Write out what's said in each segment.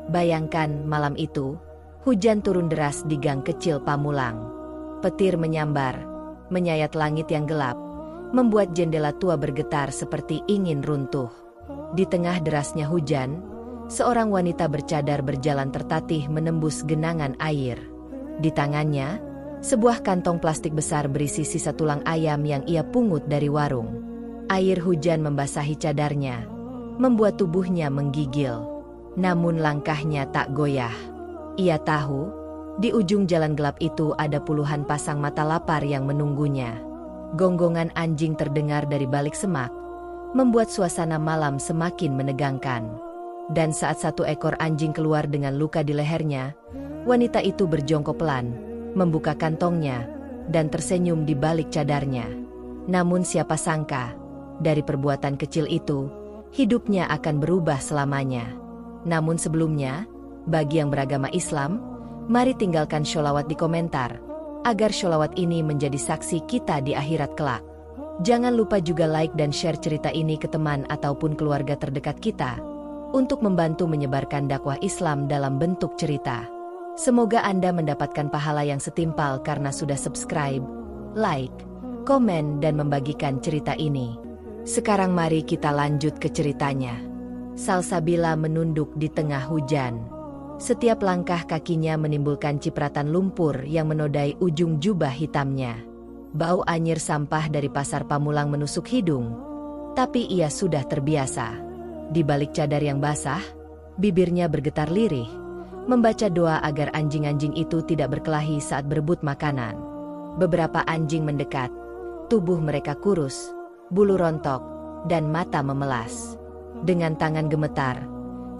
Bayangkan malam itu, hujan turun deras di gang kecil Pamulang. Petir menyambar, menyayat langit yang gelap, membuat jendela tua bergetar seperti ingin runtuh. Di tengah derasnya hujan, seorang wanita bercadar berjalan tertatih menembus genangan air. Di tangannya, sebuah kantong plastik besar berisi sisa tulang ayam yang ia pungut dari warung. Air hujan membasahi cadarnya, membuat tubuhnya menggigil. Namun langkahnya tak goyah. Ia tahu, di ujung jalan gelap itu ada puluhan pasang mata lapar yang menunggunya. Gonggongan anjing terdengar dari balik semak, membuat suasana malam semakin menegangkan. Dan saat satu ekor anjing keluar dengan luka di lehernya, wanita itu berjongkok pelan, membuka kantongnya, dan tersenyum di balik cadarnya. Namun siapa sangka, dari perbuatan kecil itu, hidupnya akan berubah selamanya. Namun sebelumnya, bagi yang beragama Islam, mari tinggalkan sholawat di komentar, agar sholawat ini menjadi saksi kita di akhirat kelak. Jangan lupa juga like dan share cerita ini ke teman ataupun keluarga terdekat kita, untuk membantu menyebarkan dakwah Islam dalam bentuk cerita. Semoga Anda mendapatkan pahala yang setimpal karena sudah subscribe, like, komen dan membagikan cerita ini. Sekarang mari kita lanjut ke ceritanya. Salsabila menunduk di tengah hujan. Setiap langkah kakinya menimbulkan cipratan lumpur yang menodai ujung jubah hitamnya. Bau anyir sampah dari pasar Pamulang menusuk hidung, tapi ia sudah terbiasa. Di balik cadar yang basah, bibirnya bergetar lirih, membaca doa agar anjing-anjing itu tidak berkelahi saat berebut makanan. Beberapa anjing mendekat, tubuh mereka kurus, bulu rontok, dan mata memelas. Dengan tangan gemetar,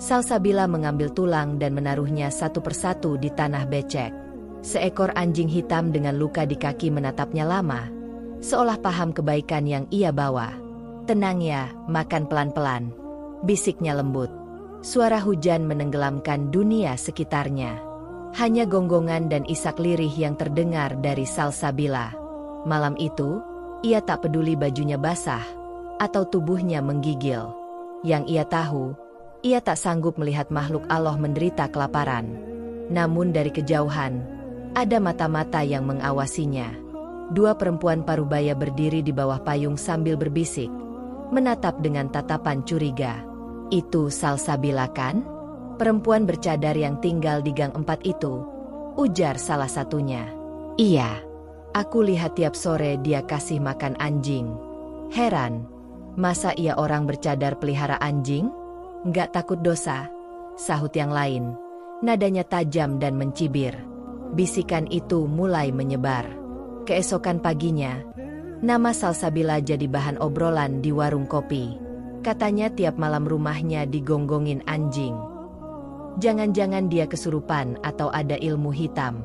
Salsabila mengambil tulang dan menaruhnya satu persatu di tanah becek. Seekor anjing hitam dengan luka di kaki menatapnya lama, seolah paham kebaikan yang ia bawa. "Tenang ya, makan pelan-pelan," bisiknya lembut. Suara hujan menenggelamkan dunia sekitarnya. Hanya gonggongan dan isak lirih yang terdengar dari Salsabila. Malam itu, ia tak peduli bajunya basah atau tubuhnya menggigil. Yang ia tahu, ia tak sanggup melihat makhluk Allah menderita kelaparan. Namun dari kejauhan, ada mata-mata yang mengawasinya. Dua perempuan parubaya berdiri di bawah payung sambil berbisik, menatap dengan tatapan curiga. "Itu Salsabila kan? Perempuan bercadar yang tinggal di gang 4 itu," ujar salah satunya. "Iya. Aku lihat tiap sore dia kasih makan anjing." Heran, masa ia orang bercadar pelihara anjing? "Nggak takut dosa?" sahut yang lain. Nadanya tajam dan mencibir. Bisikan itu mulai menyebar. Keesokan paginya, nama Salsabila jadi bahan obrolan di warung kopi. Katanya tiap malam rumahnya digonggongin anjing. Jangan-jangan dia kesurupan atau ada ilmu hitam.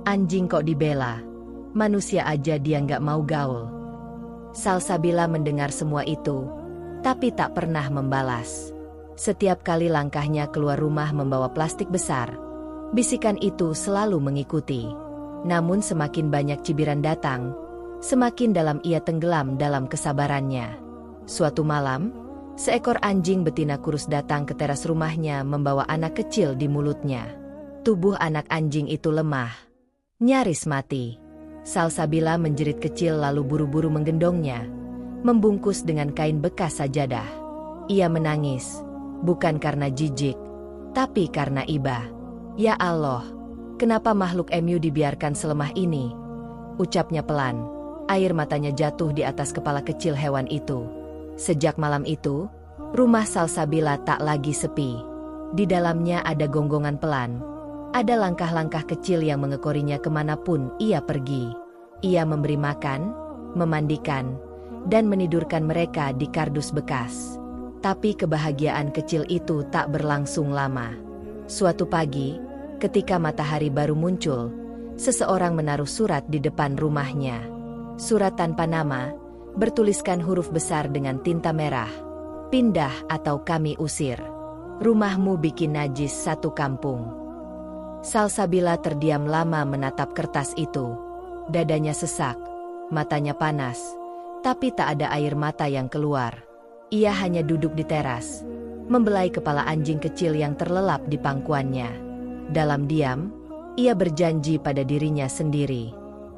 Anjing kok dibela, manusia aja dia nggak mau gaul. Salsabila mendengar semua itu, tapi tak pernah membalas. Setiap kali langkahnya keluar rumah membawa plastik besar, bisikan itu selalu mengikuti. Namun semakin banyak cibiran datang, semakin dalam ia tenggelam dalam kesabarannya. Suatu malam, seekor anjing betina kurus datang ke teras rumahnya membawa anak kecil di mulutnya. Tubuh anak anjing itu lemah, nyaris mati. Salsabila menjerit kecil lalu buru-buru menggendongnya, membungkus dengan kain bekas sajadah. Ia menangis, bukan karena jijik, tapi karena iba. "Ya Allah, kenapa makhluk MU dibiarkan selemah ini?" ucapnya pelan. Air matanya jatuh di atas kepala kecil hewan itu. Sejak malam itu, rumah Salsabila tak lagi sepi. Di dalamnya ada gonggongan pelan. Ada langkah-langkah kecil yang mengekorinya kemanapun ia pergi. Ia memberi makan, memandikan, dan menidurkan mereka di kardus bekas. Tapi kebahagiaan kecil itu tak berlangsung lama. Suatu pagi, ketika matahari baru muncul, seseorang menaruh surat di depan rumahnya. Surat tanpa nama, bertuliskan huruf besar dengan tinta merah. "Pindah atau kami usir. Rumahmu bikin najis satu kampung." Salsabila terdiam lama menatap kertas itu. Dadanya sesak, matanya panas, tapi tak ada air mata yang keluar. Ia hanya duduk di teras, membelai kepala anjing kecil yang terlelap di pangkuannya. Dalam diam, ia berjanji pada dirinya sendiri.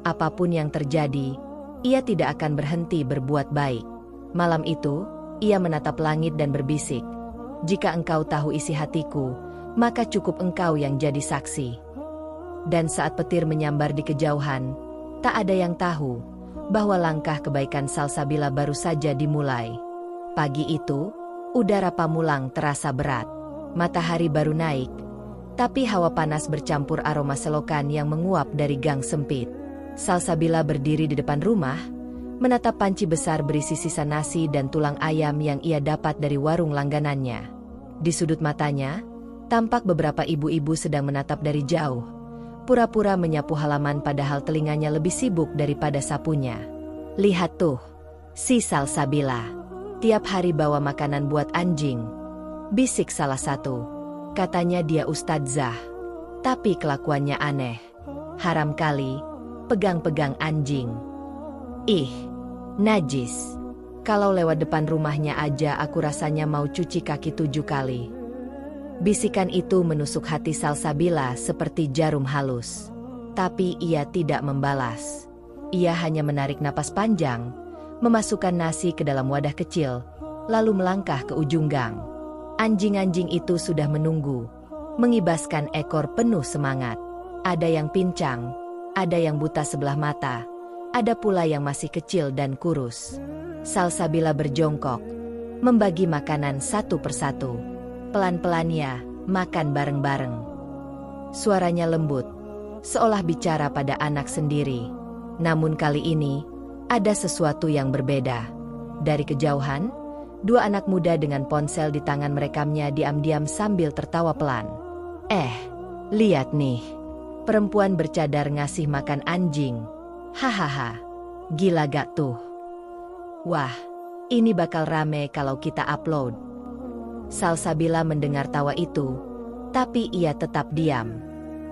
Apapun yang terjadi, ia tidak akan berhenti berbuat baik. Malam itu, ia menatap langit dan berbisik, "Jika engkau tahu isi hatiku, maka cukup engkau yang jadi saksi." Dan saat petir menyambar di kejauhan, tak ada yang tahu bahwa langkah kebaikan Salsabila baru saja dimulai. Pagi itu, udara Pamulang terasa berat. Matahari baru naik, tapi hawa panas bercampur aroma selokan yang menguap dari gang sempit. Salsabila berdiri di depan rumah, menatap panci besar berisi sisa nasi dan tulang ayam yang ia dapat dari warung langganannya. Di sudut matanya, tampak beberapa ibu-ibu sedang menatap dari jauh, pura-pura menyapu halaman padahal telinganya lebih sibuk daripada sapunya. "Lihat tuh, si Salsabila. Tiap hari bawa makanan buat anjing," bisik salah satu. "Katanya dia ustadzah, tapi kelakuannya aneh. Haram kali, pegang-pegang anjing. Ih, najis. Kalau lewat depan rumahnya aja aku rasanya mau cuci kaki 7 kali." Bisikan itu menusuk hati Salsabila seperti jarum halus. Tapi ia tidak membalas. Ia hanya menarik napas panjang, memasukkan nasi ke dalam wadah kecil, lalu melangkah ke ujung gang. Anjing-anjing itu sudah menunggu, mengibaskan ekor penuh semangat. Ada yang pincang, ada yang buta sebelah mata, ada pula yang masih kecil dan kurus. Salsabila berjongkok, membagi makanan satu persatu. Pelan-pelan ia makan bareng-bareng. Suaranya lembut, seolah bicara pada anak sendiri. Namun kali ini, ada sesuatu yang berbeda. Dari kejauhan, 2 anak muda dengan ponsel di tangan merekamnya diam-diam sambil tertawa pelan. Lihat nih. Perempuan bercadar ngasih makan anjing. Hahaha. Gila gak tuh? Wah, ini bakal rame kalau kita upload." Salsabila mendengar tawa itu, tapi ia tetap diam.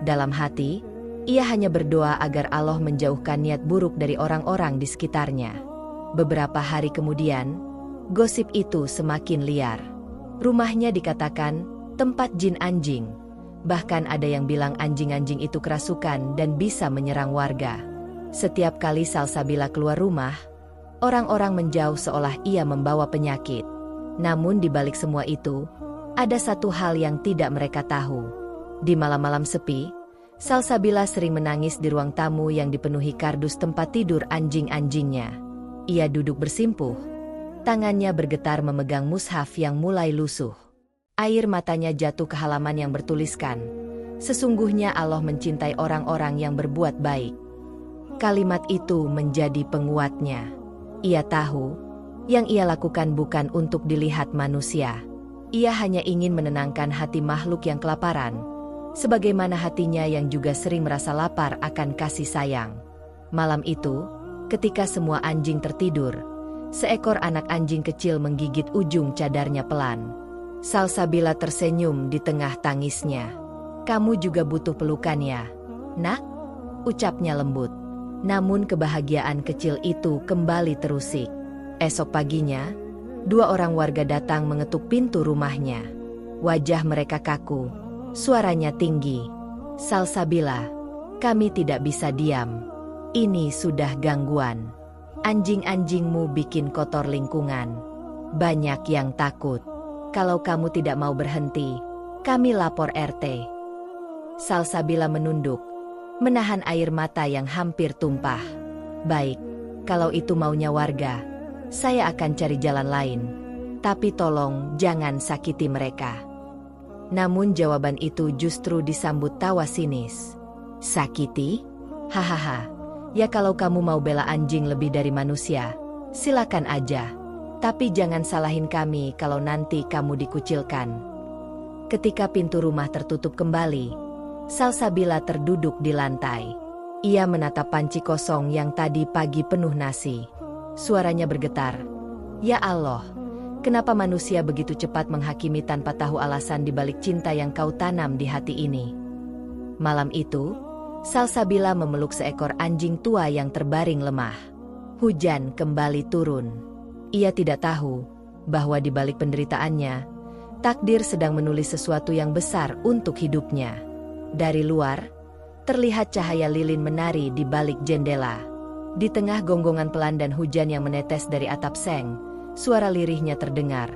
Dalam hati, ia hanya berdoa agar Allah menjauhkan niat buruk dari orang-orang di sekitarnya. Beberapa hari kemudian, gosip itu semakin liar. Rumahnya dikatakan tempat jin anjing. Bahkan ada yang bilang anjing-anjing itu kerasukan dan bisa menyerang warga. Setiap kali Salsabila keluar rumah, orang-orang menjauh seolah ia membawa penyakit. Namun di balik semua itu, ada satu hal yang tidak mereka tahu. Di malam-malam sepi, Salsabila sering menangis di ruang tamu yang dipenuhi kardus tempat tidur anjing-anjingnya. Ia duduk bersimpuh, tangannya bergetar memegang mushaf yang mulai lusuh. Air matanya jatuh ke halaman yang bertuliskan, "Sesungguhnya Allah mencintai orang-orang yang berbuat baik." Kalimat itu menjadi penguatnya. Ia tahu, yang ia lakukan bukan untuk dilihat manusia. Ia hanya ingin menenangkan hati makhluk yang kelaparan, sebagaimana hatinya yang juga sering merasa lapar akan kasih sayang. Malam itu, ketika semua anjing tertidur, seekor anak anjing kecil menggigit ujung cadarnya pelan. Salsabila tersenyum di tengah tangisnya. "Kamu juga butuh pelukan ya, nak?" ucapnya lembut. Namun kebahagiaan kecil itu kembali terusik. Esok paginya, 2 orang warga datang mengetuk pintu rumahnya. Wajah mereka kaku, suaranya tinggi. "Salsabila, kami tidak bisa diam. Ini sudah gangguan. Anjing-anjingmu bikin kotor lingkungan. Banyak yang takut. Kalau kamu tidak mau berhenti, kami lapor RT." Salsabila menunduk, menahan air mata yang hampir tumpah. "Baik, kalau itu maunya warga, saya akan cari jalan lain. Tapi tolong jangan sakiti mereka." Namun jawaban itu justru disambut tawa sinis. "Sakiti? Hahaha. Ya kalau kamu mau bela anjing lebih dari manusia, silakan aja. Tapi jangan salahin kami kalau nanti kamu dikucilkan." Ketika pintu rumah tertutup kembali, Salsabila terduduk di lantai. Ia menatap panci kosong yang tadi pagi penuh nasi. Suaranya bergetar. "Ya Allah, kenapa manusia begitu cepat menghakimi tanpa tahu alasan di balik cinta yang kau tanam di hati ini?" Malam itu, Salsabila memeluk seekor anjing tua yang terbaring lemah. Hujan kembali turun. Ia tidak tahu bahwa di balik penderitaannya, Takdir sedang menulis sesuatu yang besar untuk hidupnya. Dari luar, terlihat cahaya lilin menari di balik jendela. Di tengah gonggongan pelan dan hujan yang menetes dari atap seng, suara lirihnya terdengar.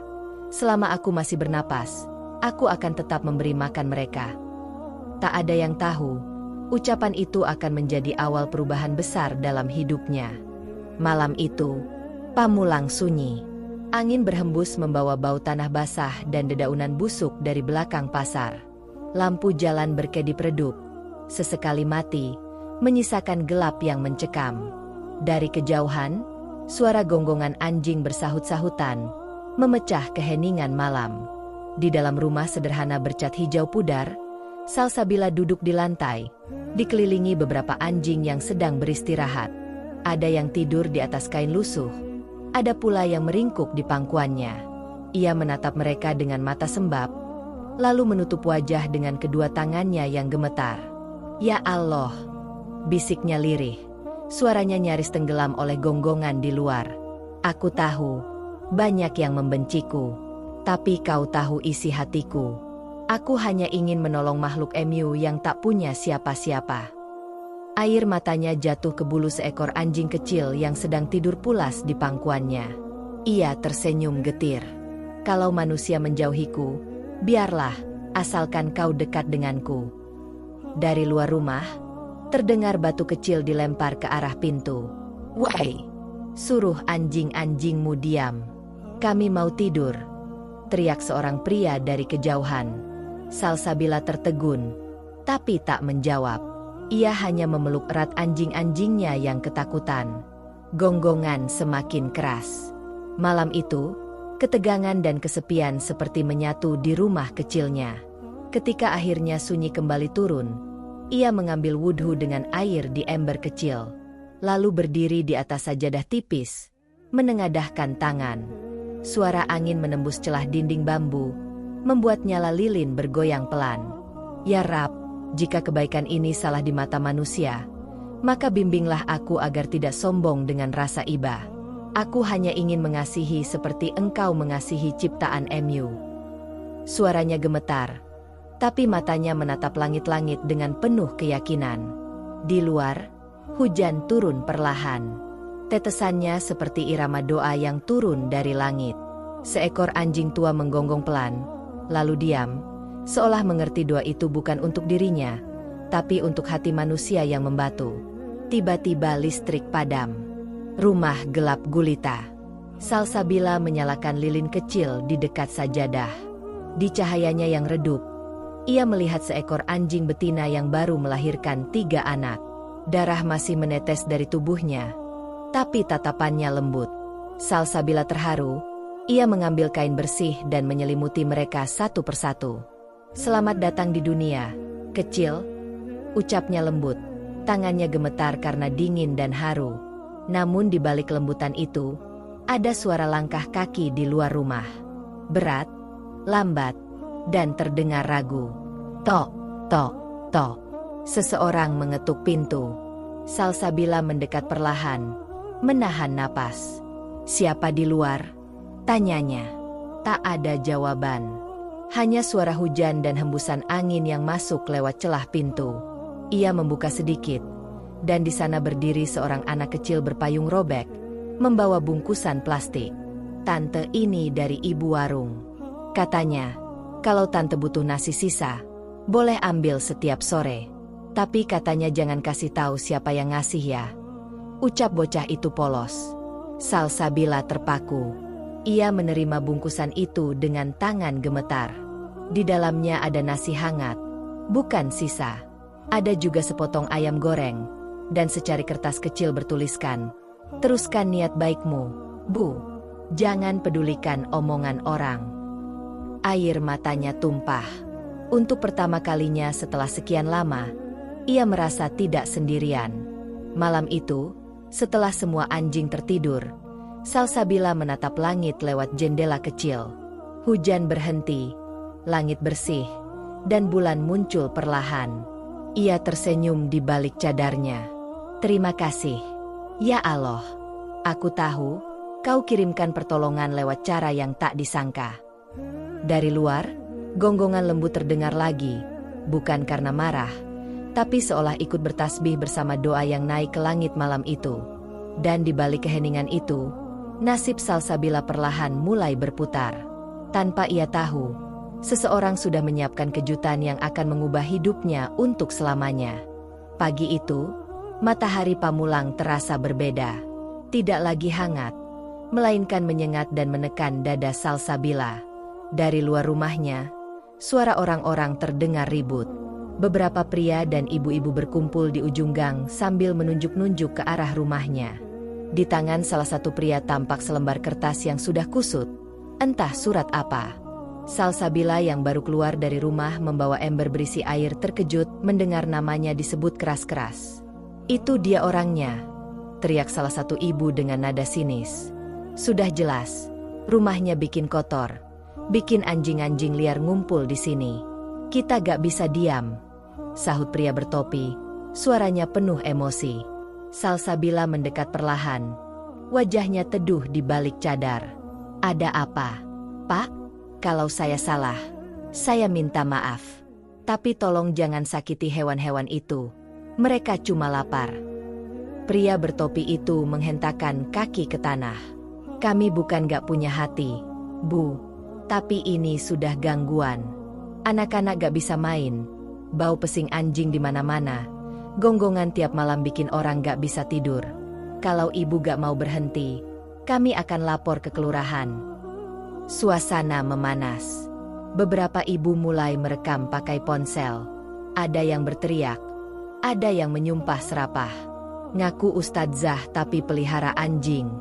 Selama aku masih bernapas, aku akan tetap memberi makan mereka. Tak ada yang tahu, ucapan itu akan menjadi awal perubahan besar dalam hidupnya. Malam itu, Pamulang sunyi. Angin berhembus membawa bau tanah basah dan dedaunan busuk dari belakang pasar. Lampu jalan berkedip redup, sesekali mati, menyisakan gelap yang mencekam. Dari kejauhan, suara gonggongan anjing bersahut-sahutan, memecah keheningan malam. Di dalam rumah sederhana bercat hijau pudar, Salsabila duduk di lantai, dikelilingi beberapa anjing yang sedang beristirahat. Ada yang tidur di atas kain lusuh, ada pula yang meringkuk di pangkuannya. Ia menatap mereka dengan mata sembab, lalu menutup wajah dengan kedua tangannya yang gemetar. "Ya Allah," bisiknya lirih. Suaranya nyaris tenggelam oleh gonggongan di luar. "Aku tahu, banyak yang membenciku. Tapi kau tahu isi hatiku. Aku hanya ingin menolong makhluk MU yang tak punya siapa-siapa." Air matanya jatuh ke bulu seekor anjing kecil yang sedang tidur pulas di pangkuannya. Ia tersenyum getir. "Kalau manusia menjauhiku, biarlah, asalkan kau dekat denganku." Dari luar rumah, terdengar batu kecil dilempar ke arah pintu. "Wahai, suruh anjing-anjingmu diam. Kami mau tidur," teriak seorang pria dari kejauhan. Salsabila tertegun, tapi tak menjawab. Ia hanya memeluk erat anjing-anjingnya yang ketakutan. Gonggongan semakin keras. Malam itu, ketegangan dan kesepian seperti menyatu di rumah kecilnya. Ketika akhirnya sunyi kembali turun, ia mengambil wudhu dengan air di ember kecil, lalu berdiri di atas sajadah tipis, menengadahkan tangan. Suara angin menembus celah dinding bambu, membuat nyala lilin bergoyang pelan. "Ya Rab, jika kebaikan ini salah di mata manusia, maka bimbinglah aku agar tidak sombong dengan rasa iba. Aku hanya ingin mengasihi seperti Engkau mengasihi ciptaan MU." Suaranya gemetar, tapi matanya menatap langit-langit dengan penuh keyakinan. Di luar, hujan turun perlahan. Tetesannya seperti irama doa yang turun dari langit. Seekor anjing tua menggonggong pelan, lalu diam, seolah mengerti doa itu bukan untuk dirinya, tapi untuk hati manusia yang membatu. Tiba-tiba listrik padam. Rumah gelap gulita. Salsabila menyalakan lilin kecil di dekat sajadah. Di cahayanya yang redup, ia melihat seekor anjing betina yang baru melahirkan 3 anak. Darah masih menetes dari tubuhnya, tapi tatapannya lembut. Salsabila terharu, ia mengambil kain bersih dan menyelimuti mereka satu persatu. "Selamat datang di dunia, kecil," ucapnya lembut. Tangannya gemetar karena dingin dan haru. Namun di balik lembutan itu, ada suara langkah kaki di luar rumah. Berat, lambat, dan terdengar ragu. "Tok, tok, tok." Seseorang mengetuk pintu. Salsabila mendekat perlahan, menahan napas. "Siapa di luar?" tanyanya. Tak ada jawaban. Hanya suara hujan dan hembusan angin yang masuk lewat celah pintu. Ia membuka sedikit, dan di sana berdiri seorang anak kecil berpayung robek, membawa bungkusan plastik. "Tante, ini dari ibu warung," katanya. "Kalau tante butuh nasi sisa, boleh ambil setiap sore. Tapi katanya jangan kasih tahu siapa yang ngasih ya," ucap bocah itu polos. Salsabila terpaku. Ia menerima bungkusan itu dengan tangan gemetar. Di dalamnya ada nasi hangat, bukan sisa. Ada juga sepotong ayam goreng, dan secari kertas kecil bertuliskan, "Teruskan niat baikmu, Bu. Jangan pedulikan omongan orang." Air matanya tumpah. Untuk pertama kalinya setelah sekian lama, ia merasa tidak sendirian. Malam itu, setelah semua anjing tertidur, Salsabila menatap langit lewat jendela kecil. Hujan berhenti, langit bersih, dan bulan muncul perlahan. Ia tersenyum di balik cadarnya. "Terima kasih, ya Allah. Aku tahu, kau kirimkan pertolongan lewat cara yang tak disangka." Dari luar, gonggongan lembut terdengar lagi, bukan karena marah, tapi seolah ikut bertasbih bersama doa yang naik ke langit malam itu. Dan di balik keheningan itu, nasib Salsabila perlahan mulai berputar. Tanpa ia tahu, seseorang sudah menyiapkan kejutan yang akan mengubah hidupnya untuk selamanya. Pagi itu, matahari Pamulang terasa berbeda. Tidak lagi hangat, melainkan menyengat dan menekan dada Salsabila. Dari luar rumahnya, suara orang-orang terdengar ribut. Beberapa pria dan ibu-ibu berkumpul di ujung gang sambil menunjuk-nunjuk ke arah rumahnya. Di tangan salah satu pria tampak selembar kertas yang sudah kusut. Entah surat apa. Salsabila yang baru keluar dari rumah membawa ember berisi air terkejut mendengar namanya disebut keras-keras. "Itu dia orangnya," teriak salah satu ibu dengan nada sinis. "Sudah jelas, rumahnya bikin kotor, bikin anjing-anjing liar ngumpul di sini. Kita gak bisa diam," sahut pria bertopi, suaranya penuh emosi. Salsabila mendekat perlahan, wajahnya teduh di balik cadar. "Ada apa, Pak? Kalau saya salah, saya minta maaf. Tapi tolong jangan sakiti hewan-hewan itu. Mereka cuma lapar." Pria bertopi itu menghentakkan kaki ke tanah. "Kami bukan gak punya hati, Bu. Tapi ini sudah gangguan. Anak-anak gak bisa main. Bau pesing anjing di mana-mana. Gonggongan tiap malam bikin orang gak bisa tidur. Kalau ibu gak mau berhenti, kami akan lapor ke kelurahan." Suasana memanas. Beberapa ibu mulai merekam pakai ponsel. Ada yang berteriak, ada yang menyumpah serapah. "Ngaku ustadzah tapi pelihara anjing.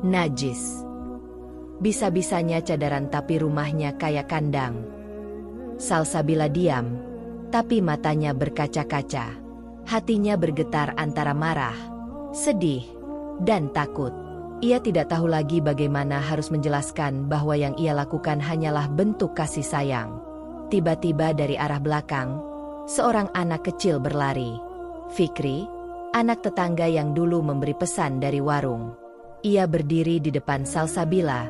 Najis. Bisa-bisanya cadaran tapi rumahnya kayak kandang." Salsabila diam, tapi matanya berkaca-kaca. Hatinya bergetar antara marah, sedih, dan takut. Ia tidak tahu lagi bagaimana harus menjelaskan bahwa yang ia lakukan hanyalah bentuk kasih sayang. Tiba-tiba dari arah belakang, seorang anak kecil berlari. Fikri, anak tetangga yang dulu memberi pesan dari warung. Ia berdiri di depan Salsabila,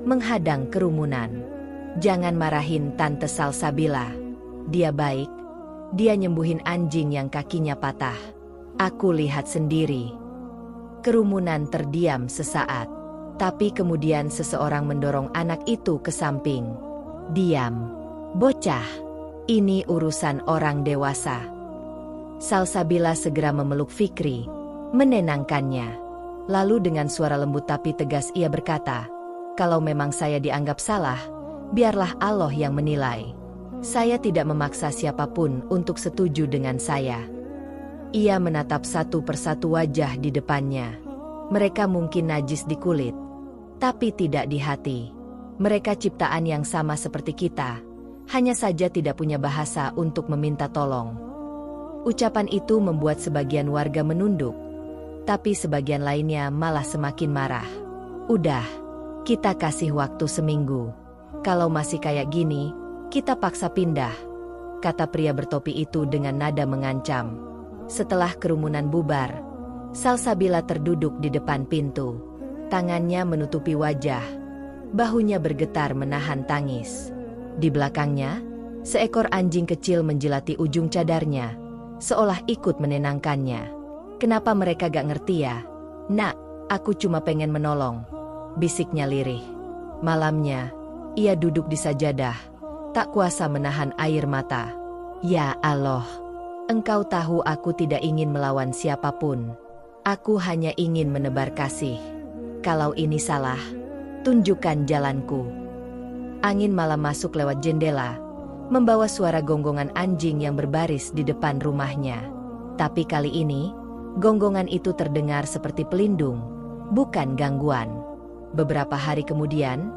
menghadang kerumunan. "Jangan marahin Tante Salsabila. Dia baik. Dia nyembuhin anjing yang kakinya patah. Aku lihat sendiri." Kerumunan terdiam sesaat, tapi kemudian seseorang mendorong anak itu ke samping. "Diam, bocah. Ini urusan orang dewasa." Salsabila segera memeluk Fikri, menenangkannya. Lalu dengan suara lembut tapi tegas ia berkata, "Kalau memang saya dianggap salah, biarlah Allah yang menilai. Saya tidak memaksa siapapun untuk setuju dengan saya." Ia menatap satu persatu wajah di depannya. Mereka mungkin najis di kulit, tapi tidak di hati. Mereka ciptaan yang sama seperti kita, hanya saja tidak punya bahasa untuk meminta tolong. Ucapan itu membuat sebagian warga menunduk, tapi sebagian lainnya malah semakin marah. "Udah, kita kasih waktu seminggu. Kalau masih kayak gini, kita paksa pindah," kata pria bertopi itu dengan nada mengancam. Setelah kerumunan bubar, Salsabila terduduk di depan pintu. Tangannya menutupi wajah, bahunya bergetar menahan tangis. Di belakangnya, seekor anjing kecil menjilati ujung cadarnya, seolah ikut menenangkannya. "Kenapa mereka gak ngerti ya? Nak, aku cuma pengen menolong," bisiknya lirih. Malamnya, ia duduk di sajadah, tak kuasa menahan air mata. "Ya Allah, Engkau tahu aku tidak ingin melawan siapapun. Aku hanya ingin menebar kasih. Kalau ini salah, tunjukkan jalanku." Angin malam masuk lewat jendela, membawa suara gonggongan anjing yang berbaris di depan rumahnya. Tapi kali ini, gonggongan itu terdengar seperti pelindung, bukan gangguan. Beberapa hari kemudian,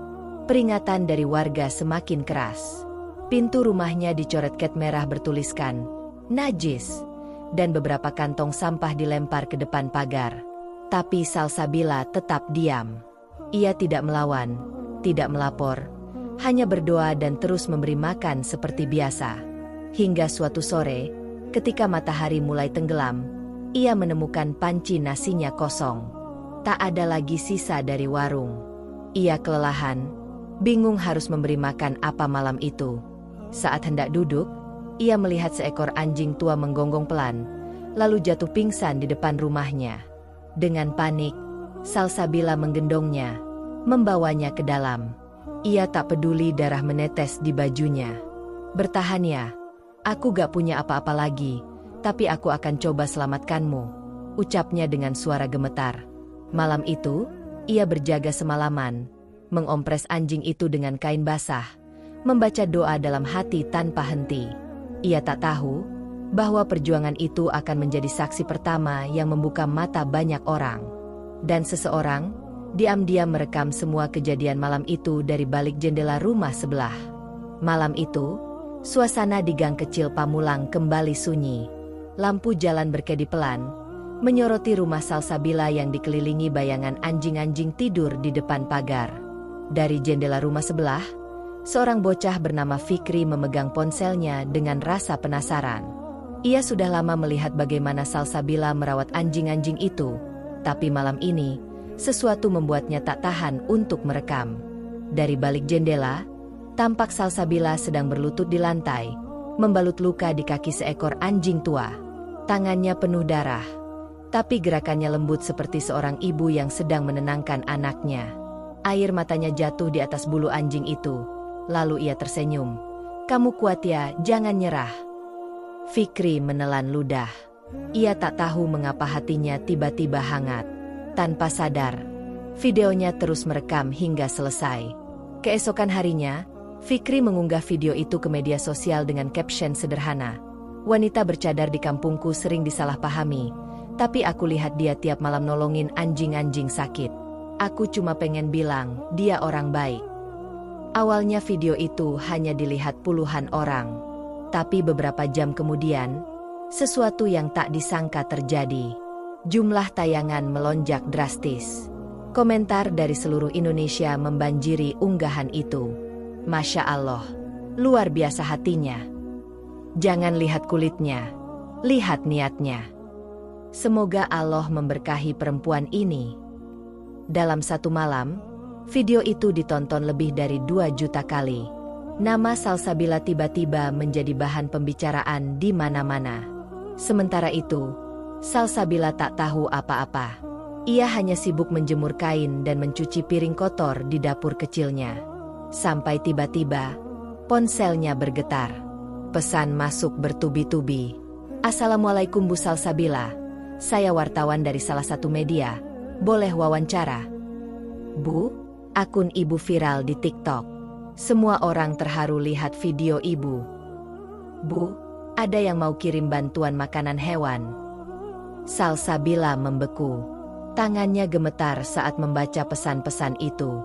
peringatan dari warga semakin keras. Pintu rumahnya dicoret cat merah bertuliskan, "Najis," dan beberapa kantong sampah dilempar ke depan pagar. Tapi Salsabila tetap diam. Ia tidak melawan, tidak melapor, hanya berdoa dan terus memberi makan seperti biasa. Hingga suatu sore, ketika matahari mulai tenggelam, ia menemukan panci nasinya kosong. Tak ada lagi sisa dari warung. Ia kelelahan, Bingung harus memberi makan apa malam itu. Saat hendak duduk, ia melihat seekor anjing tua menggonggong pelan, lalu jatuh pingsan di depan rumahnya. Dengan panik, Salsabila menggendongnya, membawanya ke dalam. Ia tak peduli darah menetes di bajunya. "Bertahan ya, aku gak punya apa-apa lagi, tapi aku akan coba selamatkanmu," ucapnya dengan suara gemetar. Malam itu, ia berjaga semalaman, mengompres anjing itu dengan kain basah, membaca doa dalam hati tanpa henti. Ia tak tahu bahwa perjuangan itu akan menjadi saksi pertama yang membuka mata banyak orang. Dan seseorang diam-diam merekam semua kejadian malam itu dari balik jendela rumah sebelah. Malam itu, suasana di gang kecil Pamulang kembali sunyi. Lampu jalan berkedip pelan, menyoroti rumah Salsabila yang dikelilingi bayangan anjing-anjing tidur di depan pagar. Dari jendela rumah sebelah, seorang bocah bernama Fikri memegang ponselnya dengan rasa penasaran. Ia sudah lama melihat bagaimana Salsabila merawat anjing-anjing itu, tapi malam ini, sesuatu membuatnya tak tahan untuk merekam. Dari balik jendela, tampak Salsabila sedang berlutut di lantai, membalut luka di kaki seekor anjing tua. Tangannya penuh darah, tapi gerakannya lembut seperti seorang ibu yang sedang menenangkan anaknya. Air matanya jatuh di atas bulu anjing itu, lalu ia tersenyum. "Kamu kuat ya, jangan nyerah." Fikri menelan ludah. Ia tak tahu mengapa hatinya tiba-tiba hangat. Tanpa sadar, videonya terus merekam hingga selesai. Keesokan harinya, Fikri mengunggah video itu ke media sosial dengan caption sederhana. "Wanita bercadar di kampungku sering disalahpahami, tapi aku lihat dia tiap malam nolongin anjing-anjing sakit. Aku cuma pengen bilang, dia orang baik." Awalnya video itu hanya dilihat puluhan orang. Tapi beberapa jam kemudian, sesuatu yang tak disangka terjadi. Jumlah tayangan melonjak drastis. Komentar dari seluruh Indonesia membanjiri unggahan itu. "Masya Allah, luar biasa hatinya. Jangan lihat kulitnya, lihat niatnya. Semoga Allah memberkahi perempuan ini." Dalam satu malam, video itu ditonton lebih dari 2 juta kali. Nama Salsabila tiba-tiba menjadi bahan pembicaraan di mana-mana. Sementara itu, Salsabila tak tahu apa-apa. Ia hanya sibuk menjemur kain dan mencuci piring kotor di dapur kecilnya. Sampai tiba-tiba, ponselnya bergetar. Pesan masuk bertubi-tubi. "Assalamualaikum Bu Salsabila. Saya wartawan dari salah satu media. Boleh wawancara?" "Bu, akun ibu viral di TikTok. Semua orang terharu lihat video ibu." "Bu, ada yang mau kirim bantuan makanan hewan." Salsabila membeku. Tangannya gemetar saat membaca pesan-pesan itu.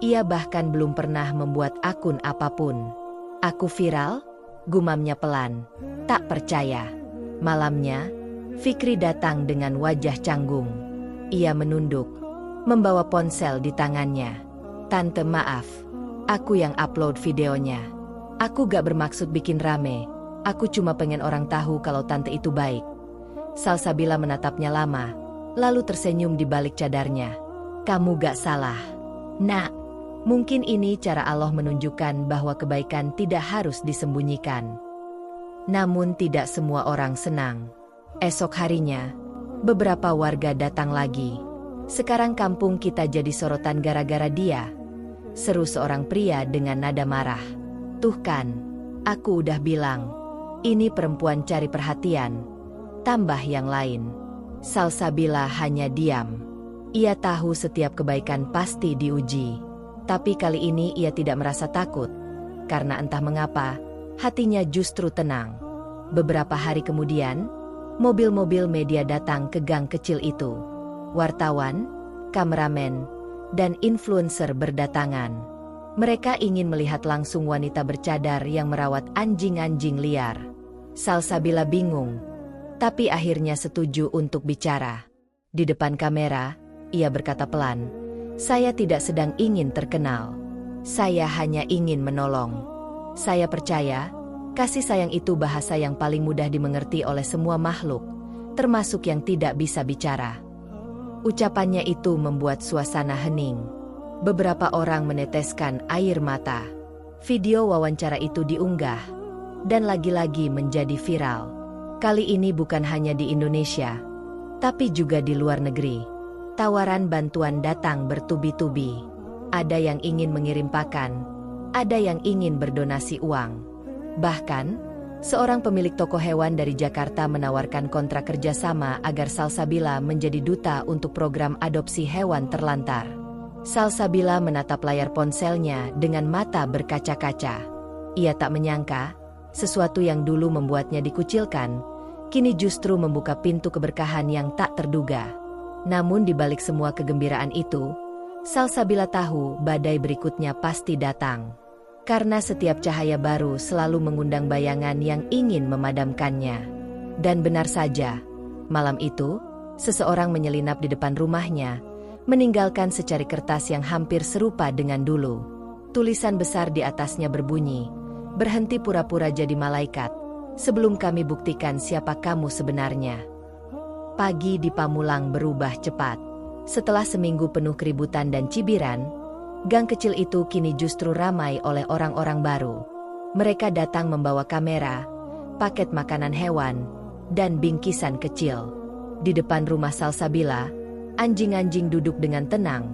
Ia bahkan belum pernah membuat akun apapun. "Aku viral?" gumamnya pelan. Tak percaya. Malamnya, Fikri datang dengan wajah canggung. Ia menunduk, membawa ponsel di tangannya. "Tante, maaf. Aku yang upload videonya. Aku gak bermaksud bikin rame. Aku cuma pengen orang tahu kalau tante itu baik." Salsabila menatapnya lama, lalu tersenyum di balik cadarnya. "Kamu gak salah, Nak. Mungkin ini cara Allah menunjukkan bahwa kebaikan tidak harus disembunyikan." Namun tidak semua orang senang. Esok harinya, beberapa warga datang lagi. "Sekarang kampung kita jadi sorotan gara-gara dia," seru seorang pria dengan nada marah. "Tuh kan, aku udah bilang, ini perempuan cari perhatian," tambah yang lain. Salsabila hanya diam. Ia tahu setiap kebaikan pasti diuji. Tapi kali ini ia tidak merasa takut. Karena entah mengapa, hatinya justru tenang. Beberapa hari kemudian, mobil-mobil media datang ke gang kecil itu. Wartawan, kameramen, dan influencer berdatangan. Mereka ingin melihat langsung wanita bercadar yang merawat anjing-anjing liar. Salsabila bingung, tapi akhirnya setuju untuk bicara. Di depan kamera, ia berkata pelan, "Saya tidak sedang ingin terkenal. Saya hanya ingin menolong. Saya percaya, kasih sayang itu bahasa yang paling mudah dimengerti oleh semua makhluk, termasuk yang tidak bisa bicara." Ucapannya itu membuat suasana hening. Beberapa orang meneteskan air mata. Video wawancara itu diunggah dan lagi-lagi menjadi viral. Kali ini bukan hanya di Indonesia, tapi juga di luar negeri. Tawaran bantuan datang bertubi-tubi. Ada yang ingin mengirim pakan, ada yang ingin berdonasi uang. Bahkan, seorang pemilik toko hewan dari Jakarta menawarkan kontrak kerjasama agar Salsabila menjadi duta untuk program adopsi hewan terlantar. Salsabila menatap layar ponselnya dengan mata berkaca-kaca. Ia tak menyangka, sesuatu yang dulu membuatnya dikucilkan, kini justru membuka pintu keberkahan yang tak terduga. Namun di balik semua kegembiraan itu, Salsabila tahu badai berikutnya pasti datang. Karena setiap cahaya baru selalu mengundang bayangan yang ingin memadamkannya. Dan benar saja, malam itu, seseorang menyelinap di depan rumahnya, meninggalkan secari kertas yang hampir serupa dengan dulu. Tulisan besar di atasnya berbunyi, "Berhenti pura-pura jadi malaikat, sebelum kami buktikan siapa kamu sebenarnya." Pagi di Pamulang berubah cepat. Setelah seminggu penuh keributan dan cibiran, gang kecil itu kini justru ramai oleh orang-orang baru. Mereka datang membawa kamera, paket makanan hewan, dan bingkisan kecil. Di depan rumah Salsabila, anjing-anjing duduk dengan tenang,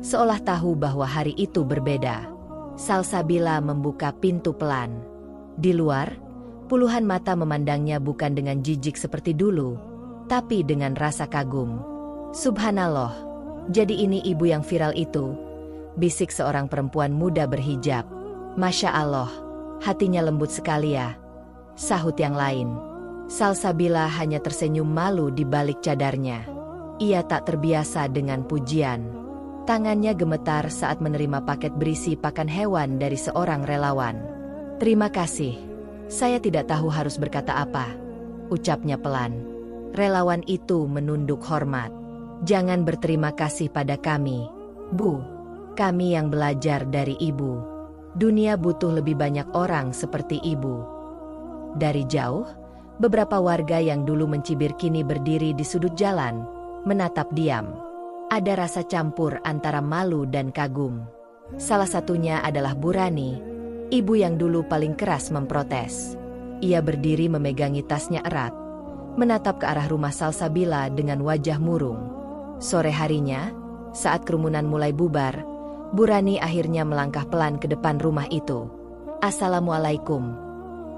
seolah tahu bahwa hari itu berbeda. Salsabila membuka pintu pelan. Di luar, puluhan mata memandangnya bukan dengan jijik seperti dulu, tapi dengan rasa kagum. "Subhanallah, jadi ini ibu yang viral itu," bisik seorang perempuan muda berhijab. "Masya Allah, hatinya lembut sekali ya," sahut yang lain. Salsabila hanya tersenyum malu di balik cadarnya. Ia tak terbiasa dengan pujian. Tangannya gemetar saat menerima paket berisi pakan hewan dari seorang relawan. "Terima kasih. Saya tidak tahu harus berkata apa," ucapnya pelan. Relawan itu menunduk hormat. "Jangan berterima kasih pada kami, Bu. Kami yang belajar dari Ibu. Dunia butuh lebih banyak orang seperti Ibu." Dari jauh, beberapa warga yang dulu mencibir kini berdiri di sudut jalan, menatap diam. Ada rasa campur antara malu dan kagum. Salah satunya adalah Burani, ibu yang dulu paling keras memprotes. Ia berdiri memegangi tasnya erat, menatap ke arah rumah Salsabila dengan wajah murung. Sore harinya, saat kerumunan mulai bubar, Burani akhirnya melangkah pelan ke depan rumah itu. "Assalamualaikum."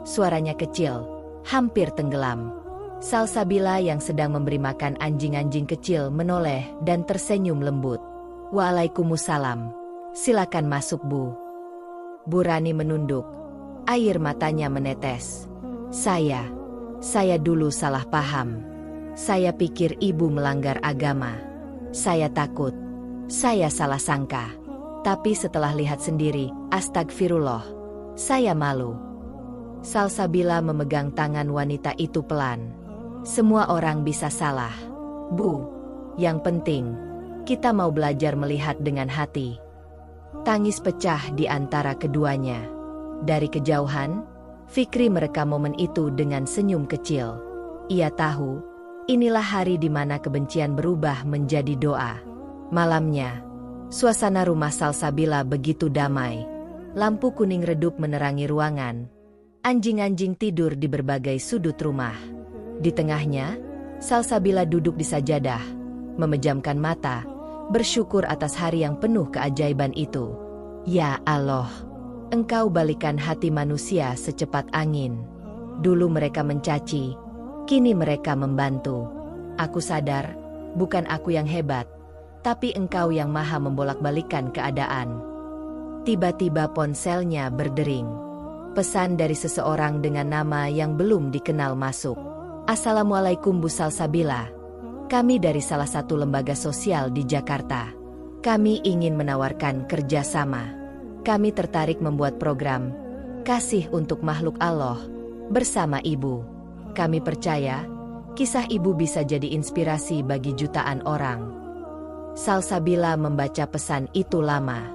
Suaranya kecil, hampir tenggelam. Salsabila yang sedang memberi makan anjing-anjing kecil menoleh dan tersenyum lembut. "Waalaikumsalam. Silakan masuk, Bu." Burani menunduk. Air matanya menetes. Saya dulu salah paham. Saya pikir Ibu melanggar agama. Saya takut. Saya salah sangka. Tapi setelah lihat sendiri, astagfirullah. Saya malu." Salsabila memegang tangan wanita itu pelan. "Semua orang bisa salah, Bu. Yang penting, kita mau belajar melihat dengan hati." Tangis pecah di antara keduanya. Dari kejauhan, Fikri merekam momen itu dengan senyum kecil. Ia tahu, inilah hari di mana kebencian berubah menjadi doa. Malamnya, suasana rumah Salsabila begitu damai. Lampu kuning redup menerangi ruangan. Anjing-anjing tidur di berbagai sudut rumah. Di tengahnya, Salsabila duduk di sajadah, memejamkan mata, bersyukur atas hari yang penuh keajaiban itu. "Ya Allah, Engkau balikan hati manusia secepat angin. Dulu mereka mencaci, kini mereka membantu. Aku sadar, bukan aku yang hebat, tapi Engkau yang maha membolak-balikan keadaan." Tiba-tiba ponselnya berdering. Pesan dari seseorang dengan nama yang belum dikenal masuk. "Assalamualaikum Bu Salsabila. Kami dari salah satu lembaga sosial di Jakarta. Kami ingin menawarkan kerjasama. Kami tertarik membuat program Kasih untuk Makhluk Allah bersama Ibu. Kami percaya kisah Ibu bisa jadi inspirasi bagi jutaan orang." Salsabila membaca pesan itu lama.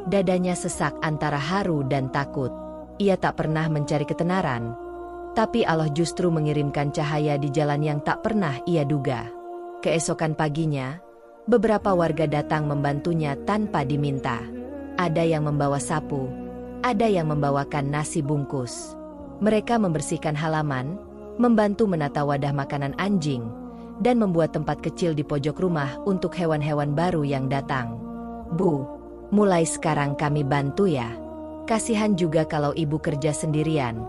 Dadanya sesak antara haru dan takut. Ia tak pernah mencari ketenaran, tapi Allah justru mengirimkan cahaya di jalan yang tak pernah ia duga. Keesokan paginya, Beberapa warga datang membantunya tanpa diminta. Ada yang membawa sapu, ada yang membawakan nasi bungkus. Mereka membersihkan halaman, membantu menata wadah makanan anjing, dan membuat tempat kecil di pojok rumah untuk hewan-hewan baru yang datang. "Bu, mulai sekarang kami bantu ya. Kasihan juga kalau ibu kerja sendirian,"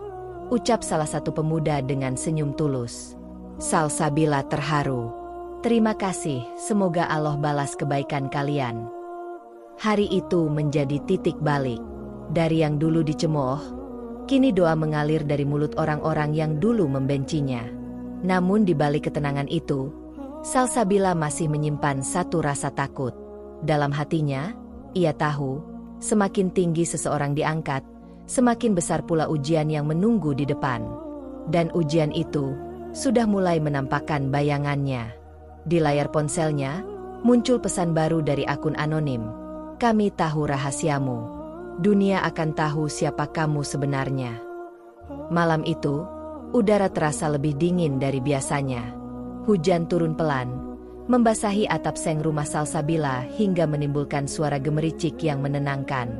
ucap salah satu pemuda dengan senyum tulus. Salsabila terharu. "Terima kasih, semoga Allah balas kebaikan kalian." Hari itu menjadi titik balik. Dari yang dulu dicemooh, kini doa mengalir dari mulut orang-orang yang dulu membencinya. Namun di balik ketenangan itu, Salsabila masih menyimpan satu rasa takut. Dalam hatinya, ia tahu, semakin tinggi seseorang diangkat, semakin besar pula ujian yang menunggu di depan. Dan ujian itu sudah mulai menampakkan bayangannya. Di layar ponselnya, muncul pesan baru dari akun anonim. "Kami tahu rahasiamu. Dunia akan tahu siapa kamu sebenarnya." Malam itu, udara terasa lebih dingin dari biasanya. Hujan turun pelan, membasahi atap seng rumah Salsabila hingga menimbulkan suara gemericik yang menenangkan.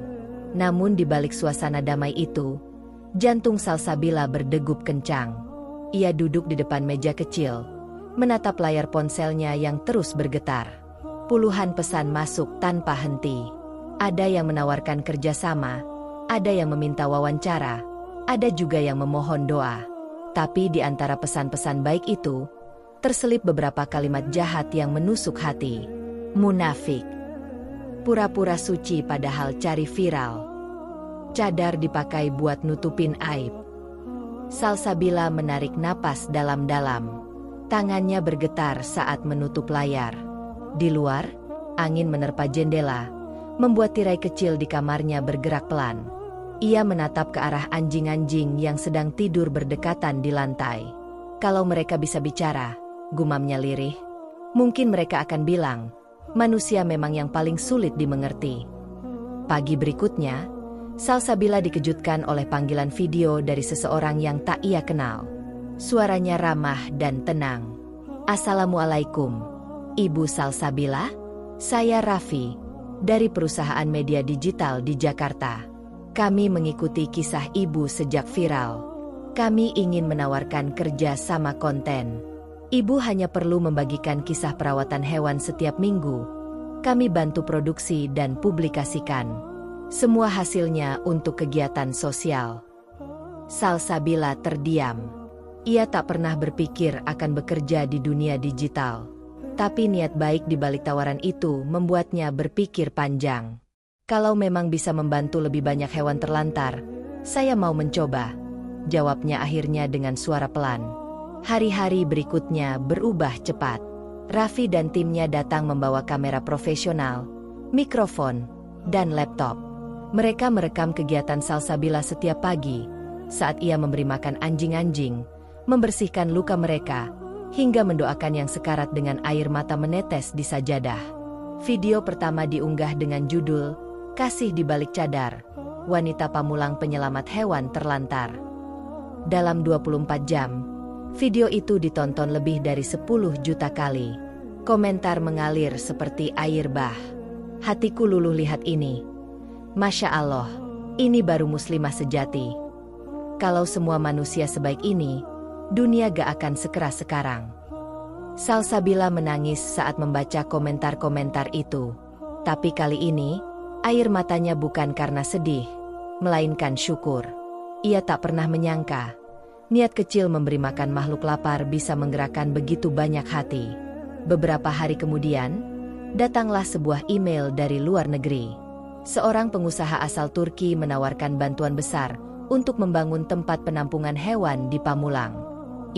Namun di balik suasana damai itu, jantung Salsabila berdegup kencang. Ia duduk di depan meja kecil, menatap layar ponselnya yang terus bergetar. Puluhan pesan masuk tanpa henti. Ada yang menawarkan kerjasama, ada yang meminta wawancara, ada juga yang memohon doa. Tapi di antara pesan-pesan baik itu, terselip beberapa kalimat jahat yang menusuk hati. Munafik. Pura-pura suci padahal cari viral. Cadar dipakai buat nutupin aib. Salsabila menarik napas dalam-dalam. Tangannya bergetar saat menutup layar. Di luar, angin menerpa jendela, membuat tirai kecil di kamarnya bergerak pelan. Ia menatap ke arah anjing-anjing yang sedang tidur berdekatan di lantai. Kalau mereka bisa bicara, gumamnya lirih, mungkin mereka akan bilang, manusia memang yang paling sulit dimengerti. Pagi berikutnya, Salsabila dikejutkan oleh panggilan video dari seseorang yang tak ia kenal. Suaranya ramah dan tenang. "Assalamualaikum, Ibu Salsabila? Saya Raffi, dari perusahaan media digital di Jakarta. Kami mengikuti kisah Ibu sejak viral. Kami ingin menawarkan kerja sama konten. Ibu hanya perlu membagikan kisah perawatan hewan setiap minggu. Kami bantu produksi dan publikasikan. Semua hasilnya untuk kegiatan sosial." Salsabila terdiam. Ia tak pernah berpikir akan bekerja di dunia digital. Tapi niat baik di balik tawaran itu membuatnya berpikir panjang. "Kalau memang bisa membantu lebih banyak hewan terlantar, saya mau mencoba," jawabnya akhirnya dengan suara pelan. Hari-hari berikutnya berubah cepat. Raffi dan timnya datang membawa kamera profesional, mikrofon, dan laptop. Mereka merekam kegiatan Salsabila setiap pagi, saat ia memberi makan anjing-anjing, membersihkan luka mereka, hingga mendoakan yang sekarat dengan air mata menetes di sajadah. Video pertama diunggah dengan judul, "Kasih di Balik Cadar, Wanita Pamulang Penyelamat Hewan Terlantar." Dalam 24 jam, video itu ditonton lebih dari 10 juta kali. Komentar mengalir seperti air bah. "Hatiku luluh lihat ini. Masya Allah, ini baru muslimah sejati. Kalau semua manusia sebaik ini, dunia gak akan sekeras sekarang." Salsabila menangis saat membaca komentar-komentar itu. Tapi kali ini, air matanya bukan karena sedih, melainkan syukur. Ia tak pernah menyangka, niat kecil memberi makan makhluk lapar bisa menggerakkan begitu banyak hati. Beberapa hari kemudian, datanglah sebuah email dari luar negeri. Seorang pengusaha asal Turki menawarkan bantuan besar untuk membangun tempat penampungan hewan di Pamulang.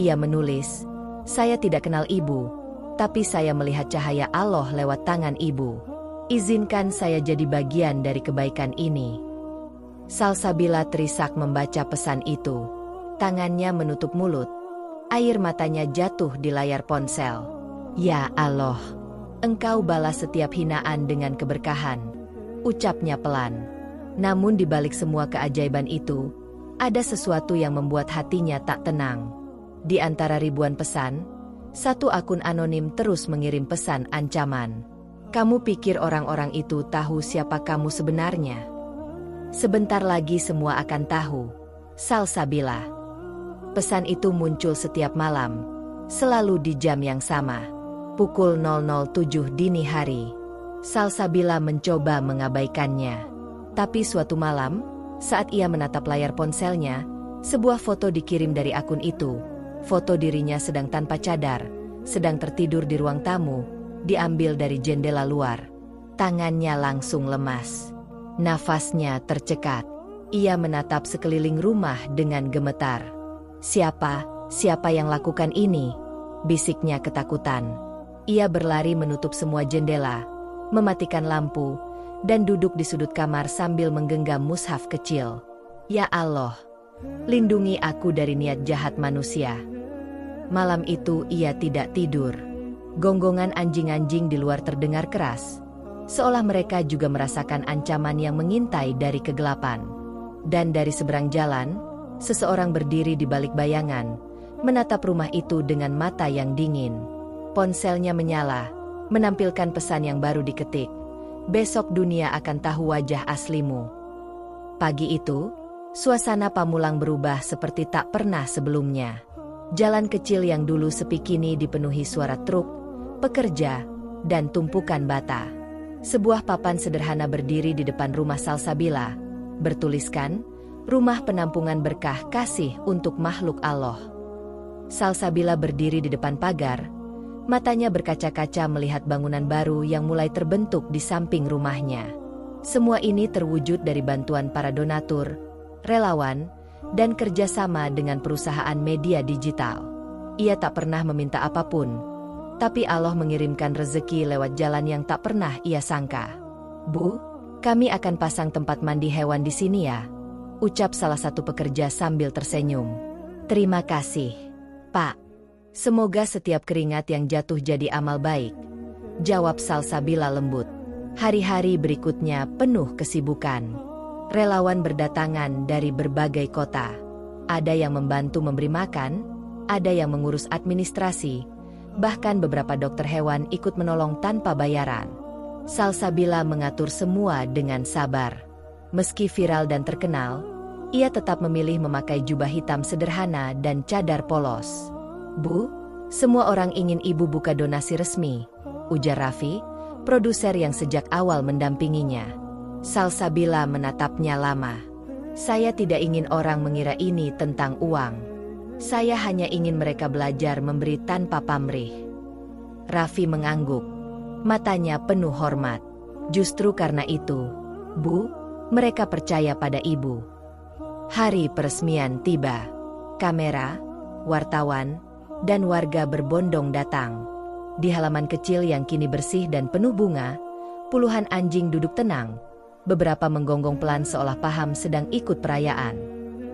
Ia menulis, "Saya tidak kenal ibu, tapi saya melihat cahaya Allah lewat tangan ibu. Izinkan saya jadi bagian dari kebaikan ini." Salsabila terisak membaca pesan itu. Tangannya menutup mulut. Air matanya jatuh di layar ponsel. "Ya Allah, Engkau balas setiap hinaan dengan keberkahan," ucapnya pelan. Namun di balik semua keajaiban itu, ada sesuatu yang membuat hatinya tak tenang. Di antara ribuan pesan, satu akun anonim terus mengirim pesan ancaman. Kamu pikir orang-orang itu tahu siapa kamu sebenarnya? Sebentar lagi semua akan tahu, Salsabila. Pesan itu muncul setiap malam, selalu di jam yang sama. Pukul 007 dini hari. Salsabila mencoba mengabaikannya. Tapi suatu malam, saat ia menatap layar ponselnya, sebuah foto dikirim dari akun itu. Foto dirinya sedang tanpa cadar, sedang tertidur di ruang tamu, diambil dari jendela luar. Tangannya langsung lemas. Nafasnya tercekat. Ia menatap sekeliling rumah dengan gemetar. Siapa yang lakukan ini? Bisiknya ketakutan. Ia berlari menutup semua jendela, mematikan lampu, dan duduk di sudut kamar sambil menggenggam mushaf kecil. Ya Allah, lindungi aku dari niat jahat manusia. Malam itu ia tidak tidur. Gonggongan anjing-anjing di luar terdengar keras, seolah mereka juga merasakan ancaman yang mengintai dari kegelapan. Dan dari seberang jalan, seseorang berdiri di balik bayangan, menatap rumah itu dengan mata yang dingin. Ponselnya menyala, menampilkan pesan yang baru diketik. Besok dunia akan tahu wajah aslimu. Pagi itu, suasana Pamulang berubah seperti tak pernah sebelumnya. Jalan kecil yang dulu sepi kini dipenuhi suara truk, pekerja, dan tumpukan bata. Sebuah papan sederhana berdiri di depan rumah Salsabila, bertuliskan, Rumah Penampungan Berkah Kasih untuk Makhluk Allah. Salsabila berdiri di depan pagar, matanya berkaca-kaca melihat bangunan baru yang mulai terbentuk di samping rumahnya. Semua ini terwujud dari bantuan para donatur, relawan, dan kerjasama dengan perusahaan media digital. Ia tak pernah meminta apapun, tapi Allah mengirimkan rezeki lewat jalan yang tak pernah ia sangka. Bu, kami akan pasang tempat mandi hewan di sini ya, ucap salah satu pekerja sambil tersenyum. Terima kasih, Pak. Semoga setiap keringat yang jatuh jadi amal baik, jawab Salsabila lembut. Hari-hari berikutnya penuh kesibukan. Relawan berdatangan dari berbagai kota. Ada yang membantu memberi makan, ada yang mengurus administrasi, bahkan beberapa dokter hewan ikut menolong tanpa bayaran. Salsabila mengatur semua dengan sabar. Meski viral dan terkenal, ia tetap memilih memakai jubah hitam sederhana dan cadar polos. Bu, semua orang ingin ibu buka donasi resmi, ujar Raffi, produser yang sejak awal mendampinginya. Salsabila menatapnya lama. Saya tidak ingin orang mengira ini tentang uang. Saya hanya ingin mereka belajar memberi tanpa pamrih. Raffi mengangguk. Matanya penuh hormat. Justru karena itu, Bu, mereka percaya pada ibu. Hari peresmian tiba. Kamera, wartawan, dan warga berbondong datang. Di halaman kecil yang kini bersih dan penuh bunga, puluhan anjing duduk tenang. Beberapa menggonggong pelan seolah paham sedang ikut perayaan.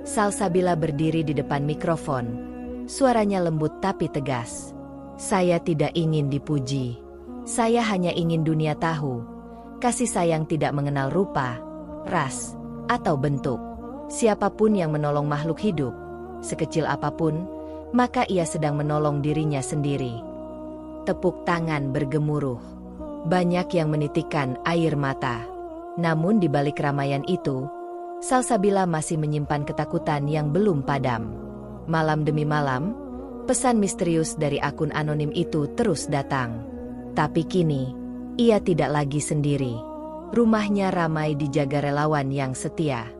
Salsabila berdiri di depan mikrofon. Suaranya lembut tapi tegas. Saya tidak ingin dipuji. Saya hanya ingin dunia tahu. Kasih sayang tidak mengenal rupa, ras, atau bentuk. Siapapun yang menolong makhluk hidup, sekecil apapun, maka ia sedang menolong dirinya sendiri. Tepuk tangan bergemuruh. Banyak yang menitikkan air mata. Namun di balik keramaian itu, Salsabila masih menyimpan ketakutan yang belum padam. Malam demi malam, pesan misterius dari akun anonim itu terus datang. Tapi kini, ia tidak lagi sendiri. Rumahnya ramai dijaga relawan yang setia.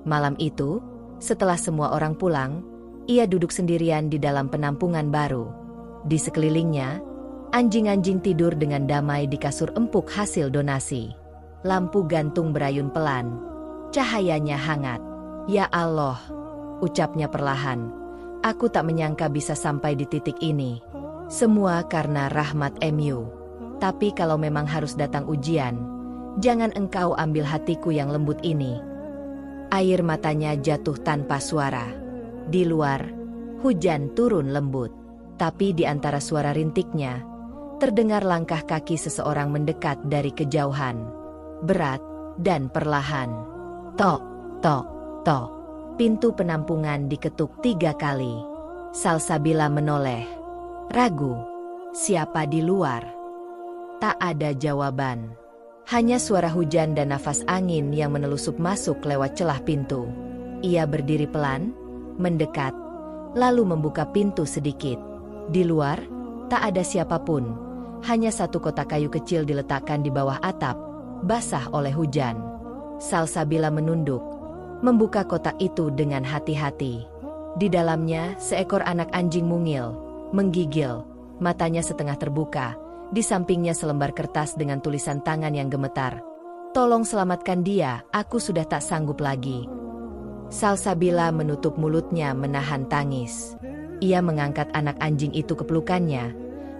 Malam itu, setelah semua orang pulang, ia duduk sendirian di dalam penampungan baru. Di sekelilingnya, anjing-anjing tidur dengan damai di kasur empuk hasil donasi. Lampu gantung berayun pelan. Cahayanya hangat. Ya Allah, ucapnya perlahan. Aku tak menyangka bisa sampai di titik ini. Semua karena rahmat MU. Tapi kalau memang harus datang ujian, jangan engkau ambil hatiku yang lembut ini. Air matanya jatuh tanpa suara. Di luar, hujan turun lembut. Tapi di antara suara rintiknya, terdengar langkah kaki seseorang mendekat dari kejauhan. Berat dan perlahan. Tok, tok, tok. Pintu penampungan diketuk 3 kali. Salsabila menoleh. Ragu. Siapa di luar? Tak ada jawaban. Hanya suara hujan dan nafas angin yang menelusup masuk lewat celah pintu. Ia berdiri pelan, mendekat, lalu membuka pintu sedikit. Di luar, tak ada siapapun. Hanya satu kotak kayu kecil diletakkan di bawah atap, basah oleh hujan. Salsabila menunduk, membuka kotak itu dengan hati-hati. Di dalamnya, seekor anak anjing mungil, menggigil, matanya setengah terbuka. Di sampingnya selembar kertas dengan tulisan tangan yang gemetar. "Tolong selamatkan dia, aku sudah tak sanggup lagi." Salsabila menutup mulutnya menahan tangis. Ia mengangkat anak anjing itu ke pelukannya,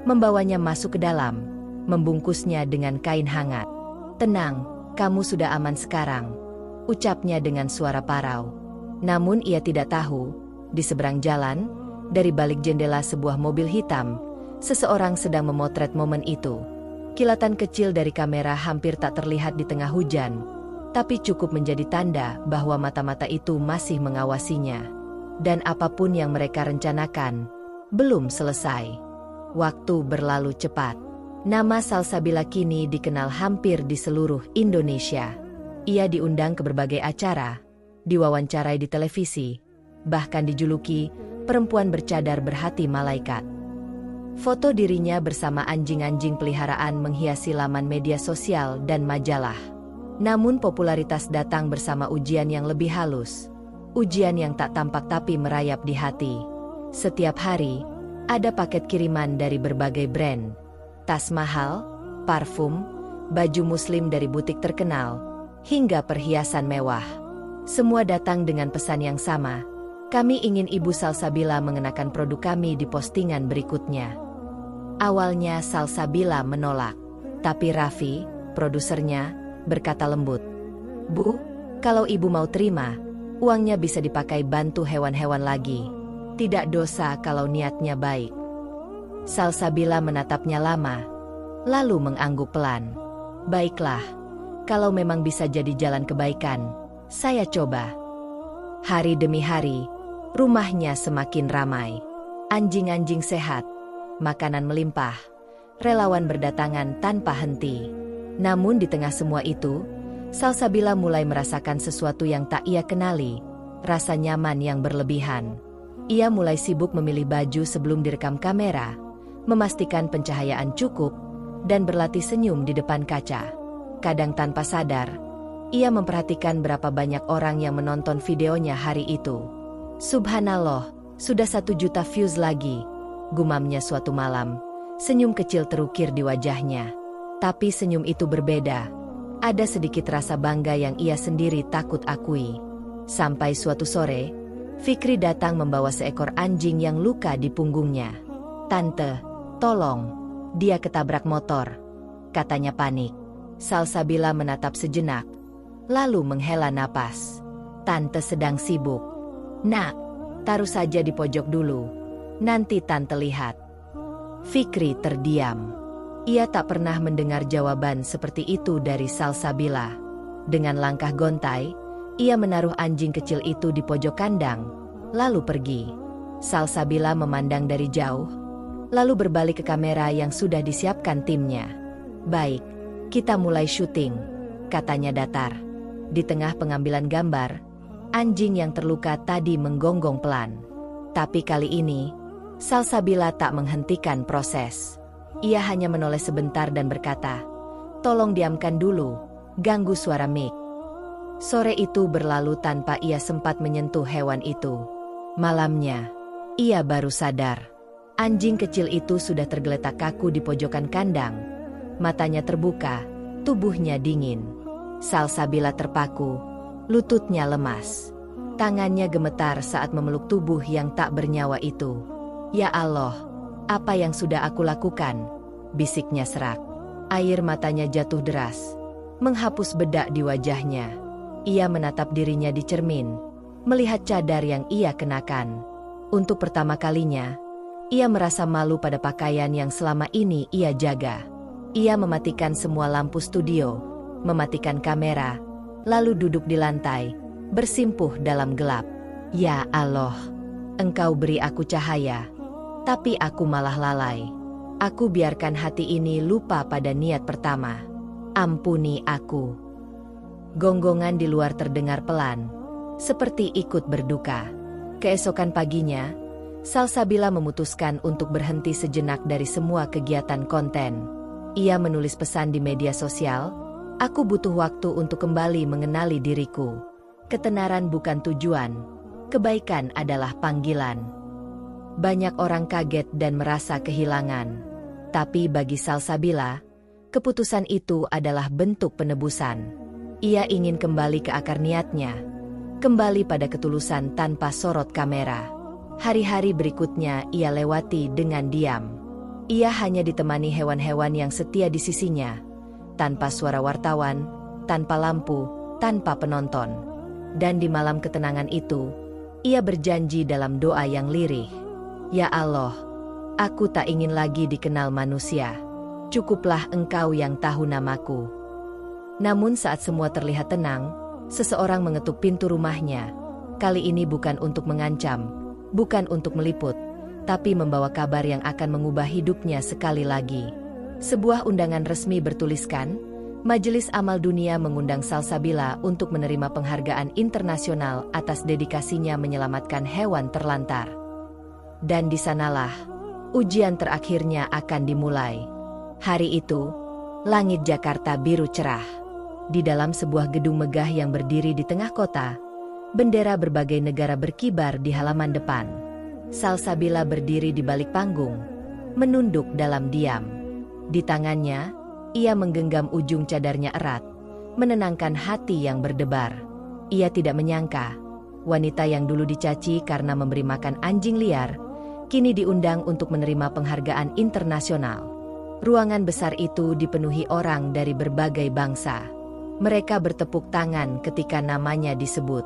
membawanya masuk ke dalam, membungkusnya dengan kain hangat. "Tenang, kamu sudah aman sekarang," ucapnya dengan suara parau. Namun ia tidak tahu, di seberang jalan, dari balik jendela sebuah mobil hitam, seseorang sedang memotret momen itu. Kilatan kecil dari kamera hampir tak terlihat di tengah hujan, tapi cukup menjadi tanda bahwa mata-mata itu masih mengawasinya. Dan apapun yang mereka rencanakan, belum selesai. Waktu berlalu cepat. Nama Salsabila kini dikenal hampir di seluruh Indonesia. Ia diundang ke berbagai acara, diwawancarai di televisi, bahkan dijuluki perempuan bercadar berhati malaikat. Foto dirinya bersama anjing-anjing peliharaan menghiasi laman media sosial dan majalah. Namun popularitas datang bersama ujian yang lebih halus. Ujian yang tak tampak tapi merayap di hati. Setiap hari, ada paket kiriman dari berbagai brand. Tas mahal, parfum, baju muslim dari butik terkenal, hingga perhiasan mewah. Semua datang dengan pesan yang sama. "Kami ingin Ibu Salsabila mengenakan produk kami di postingan berikutnya." Awalnya Salsabila menolak, tapi Raffi, produsernya, berkata lembut, "Bu, kalau Ibu mau terima, uangnya bisa dipakai bantu hewan-hewan lagi. Tidak dosa kalau niatnya baik." Salsabila menatapnya lama, lalu mengangguk pelan. "Baiklah, kalau memang bisa jadi jalan kebaikan, saya coba." Hari demi hari, rumahnya semakin ramai. Anjing-anjing sehat, makanan melimpah, relawan berdatangan tanpa henti. Namun di tengah semua itu, Salsabila mulai merasakan sesuatu yang tak ia kenali, rasa nyaman yang berlebihan. Ia mulai sibuk memilih baju sebelum direkam kamera, memastikan pencahayaan cukup, dan berlatih senyum di depan kaca. Kadang tanpa sadar, ia memperhatikan berapa banyak orang yang menonton videonya hari itu. "Subhanallah, sudah 1 juta views lagi," gumamnya suatu malam. Senyum kecil terukir di wajahnya. Tapi senyum itu berbeda. Ada sedikit rasa bangga yang ia sendiri takut akui. Sampai suatu sore, Fikri datang membawa seekor anjing yang luka di punggungnya. "Tante, tolong, dia ketabrak motor," katanya panik. Salsabila menatap sejenak, lalu menghela napas. "Tante sedang sibuk. Nak, taruh saja di pojok dulu. Nanti tante lihat." Fikri terdiam. Ia tak pernah mendengar jawaban seperti itu dari Salsabila. Dengan langkah gontai, ia menaruh anjing kecil itu di pojok kandang, lalu pergi. Salsabila memandang dari jauh, lalu berbalik ke kamera yang sudah disiapkan timnya. "Baik, kita mulai syuting," katanya datar. Di tengah pengambilan gambar, anjing yang terluka tadi menggonggong pelan. Tapi kali ini, Salsabila tak menghentikan proses. Ia hanya menoleh sebentar dan berkata, "Tolong diamkan dulu, ganggu suara mic." Sore itu berlalu tanpa ia sempat menyentuh hewan itu. Malamnya, ia baru sadar. Anjing kecil itu sudah tergeletak kaku di pojokan kandang. Matanya terbuka, tubuhnya dingin. Salsabila terpaku, lututnya lemas. Tangannya gemetar saat memeluk tubuh yang tak bernyawa itu. "Ya Allah, apa yang sudah aku lakukan?" bisiknya serak. Air matanya jatuh deras, menghapus bedak di wajahnya. Ia menatap dirinya di cermin, melihat cadar yang ia kenakan. Untuk pertama kalinya, ia merasa malu pada pakaian yang selama ini ia jaga. Ia mematikan semua lampu studio, mematikan kamera, lalu duduk di lantai, bersimpuh dalam gelap. "Ya Allah, Engkau beri aku cahaya, tapi aku malah lalai. Aku biarkan hati ini lupa pada niat pertama. Ampuni aku. Gonggongan di luar terdengar pelan, seperti ikut berduka. Keesokan paginya, Salsabila memutuskan untuk berhenti sejenak dari semua kegiatan konten. Ia menulis pesan di media sosial, "Aku butuh waktu untuk kembali mengenali diriku. Ketenaran bukan tujuan, kebaikan adalah panggilan." Banyak orang kaget dan merasa kehilangan. Tapi bagi Salsabila, keputusan itu adalah bentuk penebusan. Ia ingin kembali ke akar niatnya, kembali pada ketulusan tanpa sorot kamera. Hari-hari berikutnya ia lewati dengan diam. Ia hanya ditemani hewan-hewan yang setia di sisinya, tanpa suara wartawan, tanpa lampu, tanpa penonton. Dan di malam ketenangan itu, ia berjanji dalam doa yang lirih, "Ya Allah, aku tak ingin lagi dikenal manusia. Cukuplah Engkau yang tahu namaku." Namun saat semua terlihat tenang, seseorang mengetuk pintu rumahnya. Kali ini bukan untuk mengancam, bukan untuk meliput, tapi membawa kabar yang akan mengubah hidupnya sekali lagi. Sebuah undangan resmi bertuliskan, Majelis Amal Dunia mengundang Salsabila untuk menerima penghargaan internasional atas dedikasinya menyelamatkan hewan terlantar. Dan di sanalah ujian terakhirnya akan dimulai. Hari itu, langit Jakarta biru cerah. Di dalam sebuah gedung megah yang berdiri di tengah kota, bendera berbagai negara berkibar di halaman depan. Salsabila berdiri di balik panggung, menunduk dalam diam. Di tangannya, ia menggenggam ujung cadarnya erat, menenangkan hati yang berdebar. Ia tidak menyangka, wanita yang dulu dicaci karena memberi makan anjing liar, kini diundang untuk menerima penghargaan internasional. Ruangan besar itu dipenuhi orang dari berbagai bangsa. Mereka bertepuk tangan ketika namanya disebut.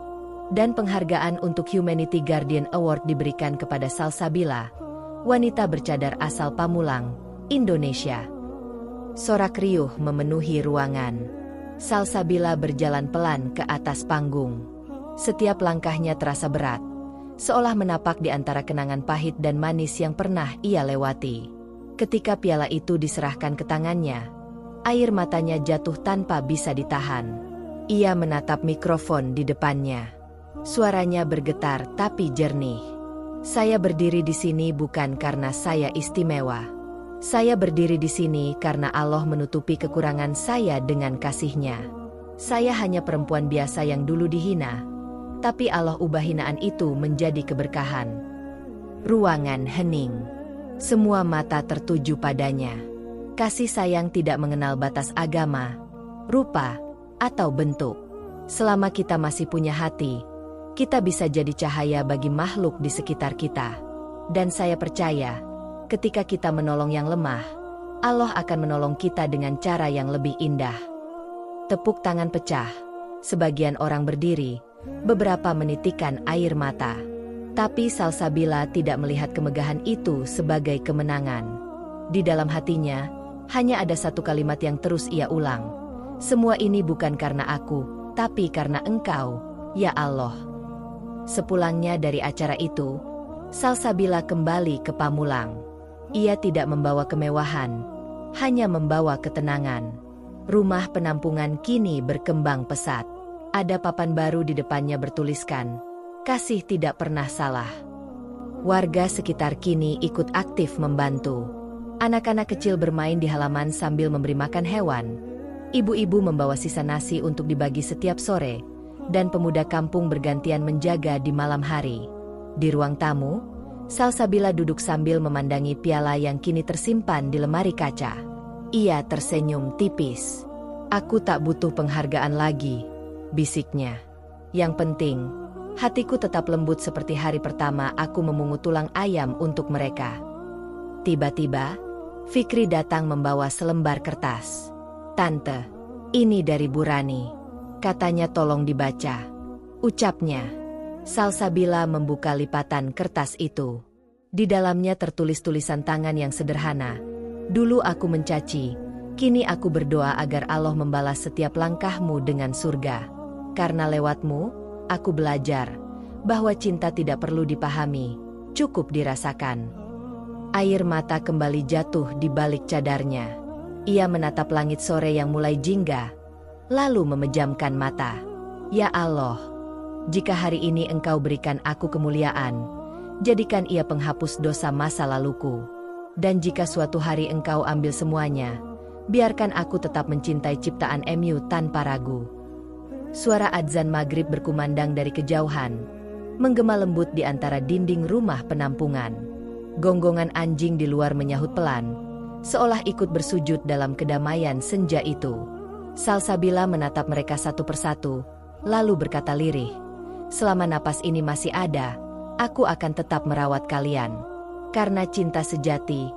Dan penghargaan untuk Humanity Guardian Award diberikan kepada Salsabila, wanita bercadar asal Pamulang, Indonesia. Sorak riuh memenuhi ruangan. Salsabila berjalan pelan ke atas panggung. Setiap langkahnya terasa berat, seolah menapak di antara kenangan pahit dan manis yang pernah ia lewati. Ketika piala itu diserahkan ke tangannya, air matanya jatuh tanpa bisa ditahan. Ia menatap mikrofon di depannya. Suaranya bergetar tapi jernih. "Saya berdiri di sini bukan karena saya istimewa. Saya berdiri di sini karena Allah menutupi kekurangan saya dengan kasih-Nya. Saya hanya perempuan biasa yang dulu dihina, tapi Allah ubah hinaan itu menjadi keberkahan." Ruangan hening. Semua mata tertuju padanya. Kasih sayang tidak mengenal batas agama, rupa, atau bentuk. Selama kita masih punya hati, kita bisa jadi cahaya bagi makhluk di sekitar kita. Dan saya percaya, ketika kita menolong yang lemah, Allah akan menolong kita dengan cara yang lebih indah. Tepuk tangan pecah. Sebagian orang berdiri, beberapa menitikan air mata. Tapi Salsabila tidak melihat kemegahan itu sebagai kemenangan. Di dalam hatinya, hanya ada satu kalimat yang terus ia ulang. "Semua ini bukan karena aku, tapi karena Engkau, ya Allah." Sepulangnya dari acara itu, Salsabila kembali ke Pamulang. Ia tidak membawa kemewahan, hanya membawa ketenangan. Rumah penampungan kini berkembang pesat. Ada papan baru di depannya bertuliskan, "Kasih tidak pernah salah." Warga sekitar kini ikut aktif membantu. Anak-anak kecil bermain di halaman sambil memberi makan hewan. Ibu-ibu membawa sisa nasi untuk dibagi setiap sore, dan pemuda kampung bergantian menjaga di malam hari. Di ruang tamu, Salsabila duduk sambil memandangi piala yang kini tersimpan di lemari kaca. Ia tersenyum tipis. "Aku tak butuh penghargaan lagi," bisiknya. "Yang penting, hatiku tetap lembut seperti hari pertama aku memungut tulang ayam untuk mereka." Tiba-tiba, Fikri datang membawa selembar kertas. "Tante, ini dari Bu Rani. Katanya tolong dibaca." Ucapnya. Salsabila membuka lipatan kertas itu. Di dalamnya tertulis tulisan tangan yang sederhana. "Dulu aku mencaci, kini aku berdoa agar Allah membalas setiap langkahmu dengan surga. Karena lewatmu, aku belajar bahwa cinta tidak perlu dipahami, cukup dirasakan." Air mata kembali jatuh di balik cadarnya. Ia menatap langit sore yang mulai jingga, lalu memejamkan mata. Ya Allah, jika hari ini Engkau berikan aku kemuliaan, jadikan ia penghapus dosa masa laluku. Dan jika suatu hari Engkau ambil semuanya, biarkan aku tetap mencintai ciptaan MU tanpa ragu. Suara adzan maghrib berkumandang dari kejauhan, menggema lembut di antara dinding rumah penampungan. Gonggongan anjing di luar menyahut pelan, seolah ikut bersujud dalam kedamaian senja itu. Salsabila menatap mereka satu persatu, lalu berkata lirih, "Selama napas ini masih ada, aku akan tetap merawat kalian. Karena cinta sejati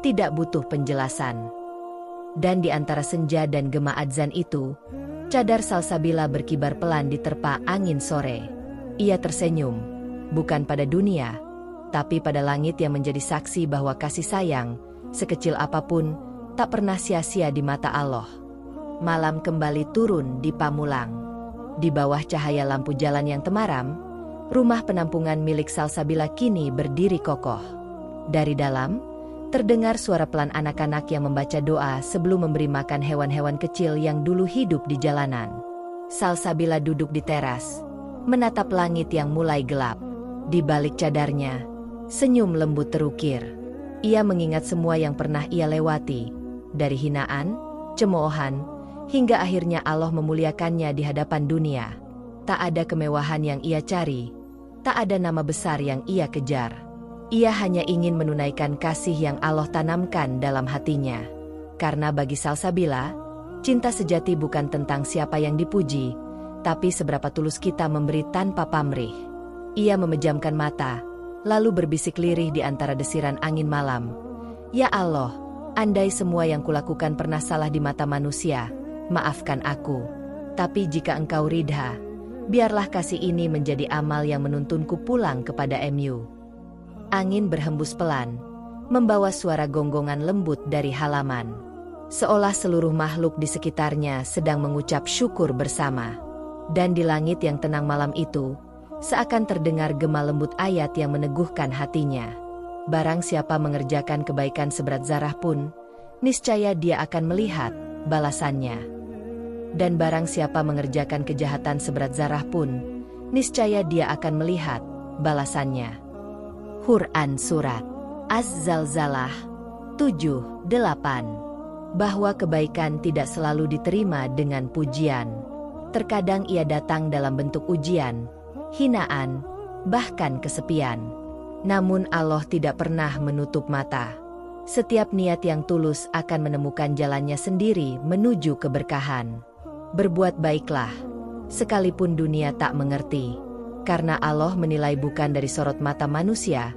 tidak butuh penjelasan." Dan di antara senja dan gema adzan itu, cadar Salsabila berkibar pelan diterpa angin sore. Ia tersenyum, bukan pada dunia, tapi pada langit yang menjadi saksi bahwa kasih sayang, sekecil apapun, tak pernah sia-sia di mata Allah. Malam kembali turun di Pamulang. Di bawah cahaya lampu jalan yang temaram, rumah penampungan milik Salsabila kini berdiri kokoh. Dari dalam, terdengar suara pelan anak-anak yang membaca doa sebelum memberi makan hewan-hewan kecil yang dulu hidup di jalanan. Salsabila duduk di teras, menatap langit yang mulai gelap. Di balik cadarnya, senyum lembut terukir. Ia mengingat semua yang pernah ia lewati, dari hinaan, cemoohan, hingga akhirnya Allah memuliakannya di hadapan dunia. Tak ada kemewahan yang ia cari, tak ada nama besar yang ia kejar. Ia hanya ingin menunaikan kasih yang Allah tanamkan dalam hatinya. Karena bagi Salsabila, cinta sejati bukan tentang siapa yang dipuji, tapi seberapa tulus kita memberi tanpa pamrih. Ia memejamkan mata, lalu berbisik lirih di antara desiran angin malam. Ya Allah, andai semua yang kulakukan pernah salah di mata manusia, maafkan aku. Tapi jika Engkau ridha, biarlah kasih ini menjadi amal yang menuntunku pulang kepada MU. Angin berhembus pelan, membawa suara gonggongan lembut dari halaman. Seolah seluruh makhluk di sekitarnya sedang mengucap syukur bersama. Dan di langit yang tenang malam itu, seakan terdengar gema lembut ayat yang meneguhkan hatinya. Barang siapa mengerjakan kebaikan seberat zarah pun, niscaya dia akan melihat balasannya. Dan barang siapa mengerjakan kejahatan seberat zarah pun, niscaya dia akan melihat balasannya. Quran Surat Az-Zalzalah 7:8. Bahwa kebaikan tidak selalu diterima dengan pujian. Terkadang ia datang dalam bentuk ujian, hinaan, bahkan kesepian. Namun Allah tidak pernah menutup mata. Setiap niat yang tulus akan menemukan jalannya sendiri menuju keberkahan. Berbuat baiklah, sekalipun dunia tak mengerti. Karena Allah menilai bukan dari sorot mata manusia,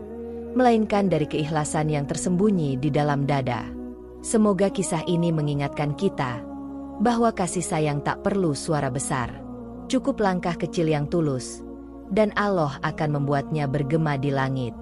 melainkan dari keikhlasan yang tersembunyi di dalam dada. Semoga kisah ini mengingatkan kita bahwa kasih sayang tak perlu suara besar. Cukup langkah kecil yang tulus, dan Allah akan membuatnya bergema di langit.